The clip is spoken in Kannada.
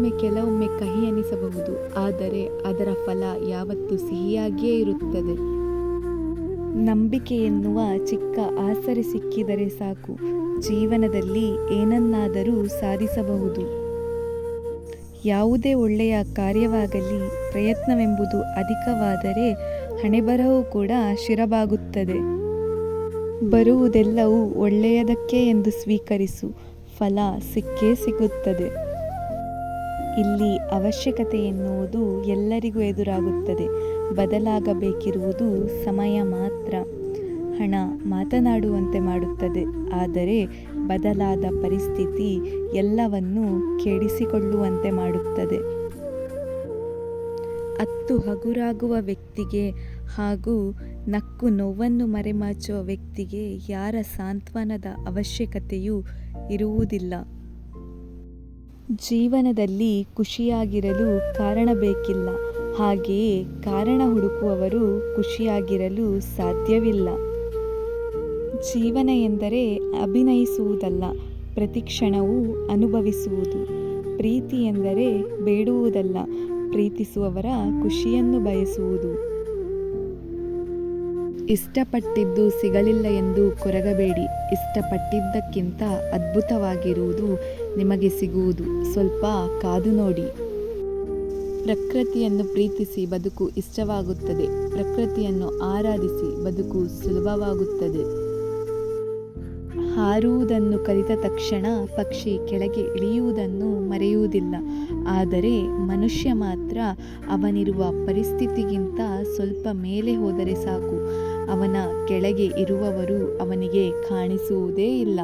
ಕೆಲವೊಮ್ಮೆ ಕಹಿ ಅನಿಸಬಹುದು, ಆದರೆ ಅದರ ಫಲ ಯಾವತ್ತೂ ಸಿಹಿಯಾಗಿಯೇ ಇರುತ್ತದೆ. ನಂಬಿಕೆ ಎನ್ನುವ ಚಿಕ್ಕ ಆಸರೆ ಸಿಕ್ಕಿದರೆ ಸಾಕು, ಜೀವನದಲ್ಲಿ ಏನನ್ನಾದರೂ ಸಾಧಿಸಬಹುದು. ಯಾವುದೇ ಒಳ್ಳೆಯ ಕಾರ್ಯವಾಗಲಿ, ಪ್ರಯತ್ನವೆಂಬುದು ಅಧಿಕವಾದರೆ ಹಣೆಬರಹವು ಕೂಡ ಶಿರಬಾಗುತ್ತದೆ. ಬರುವುದೆಲ್ಲವೂ ಒಳ್ಳೆಯದಕ್ಕೆ ಎಂದು ಸ್ವೀಕರಿಸು, ಫಲ ಸಿಕ್ಕೇ ಸಿಗುತ್ತದೆ. ಇಲ್ಲಿ ಅವಶ್ಯಕತೆ ಎನ್ನುವುದು ಎಲ್ಲರಿಗೂ ಎದುರಾಗುತ್ತದೆ. ಬದಲಾಗಬೇಕಿರುವುದು ಸಮಯ ಮಾತ್ರ. ಹಣ ಮಾತನಾಡುವಂತೆ ಮಾಡುತ್ತದೆ, ಆದರೆ ಬದಲಾದ ಪರಿಸ್ಥಿತಿ ಎಲ್ಲವನ್ನೂ ಕೆಡಿಸಿಕೊಳ್ಳುವಂತೆ ಮಾಡುತ್ತದೆ. ಅತ್ತು ಹಗುರಾಗುವ ವ್ಯಕ್ತಿಗೆ ಹಾಗೂ ನಕ್ಕು ನೋವನ್ನು ಮರೆಮಾಚುವ ವ್ಯಕ್ತಿಗೆ ಯಾರ ಸಾಂತ್ವನದ ಅವಶ್ಯಕತೆಯೂ ಇರುವುದಿಲ್ಲ. ಜೀವನದಲ್ಲಿ ಖುಷಿಯಾಗಿರಲು ಕಾರಣ ಬೇಕಿಲ್ಲ, ಹಾಗೆಯೇ ಕಾರಣ ಹುಡುಕುವವರು ಖುಷಿಯಾಗಿರಲು ಸಾಧ್ಯವಿಲ್ಲ. ಜೀವನ ಎಂದರೆ ಅಭಿನಯಿಸುವುದಲ್ಲ, ಪ್ರತಿಕ್ಷಣವೂ ಅನುಭವಿಸುವುದು. ಪ್ರೀತಿ ಎಂದರೆ ಬೇಡುವುದಲ್ಲ, ಪ್ರೀತಿಸುವವರ ಖುಷಿಯನ್ನು ಬಯಸುವುದು. ಇಷ್ಟಪಟ್ಟಿದ್ದು ಸಿಗಲಿಲ್ಲ ಎಂದು ಕೊರಗಬೇಡಿ. ಇಷ್ಟಪಟ್ಟಿದ್ದಕ್ಕಿಂತ ಅದ್ಭುತವಾಗಿರುವುದು ನಿಮಗೆ ಸಿಗುವುದು. ಸ್ವಲ್ಪ ಕಾದು ನೋಡಿ. ಪ್ರಕೃತಿಯನ್ನು ಪ್ರೀತಿಸಿ ಬದುಕು ಇಷ್ಟವಾಗುತ್ತದೆ. ಪ್ರಕೃತಿಯನ್ನು ಆರಾಧಿಸಿ ಬದುಕು ಸುಲಭವಾಗುತ್ತದೆ. ಹಾರುವುದನ್ನು ಕಲಿತ ತಕ್ಷಣ ಪಕ್ಷಿ ಕೆಳಗೆ ಇಳಿಯುವುದನ್ನು ಮರೆಯುವುದಿಲ್ಲ, ಆದರೆ ಮನುಷ್ಯ ಮಾತ್ರ ಅವನಿರುವ ಪರಿಸ್ಥಿತಿಗಿಂತ ಸ್ವಲ್ಪ ಮೇಲೆ ಹೋದರೆ ಸಾಕು, ಅವನ ಕೆಳಗೆ ಇರುವವರು ಅವನಿಗೆ ಕಾಣಿಸುವುದೇ ಇಲ್ಲ.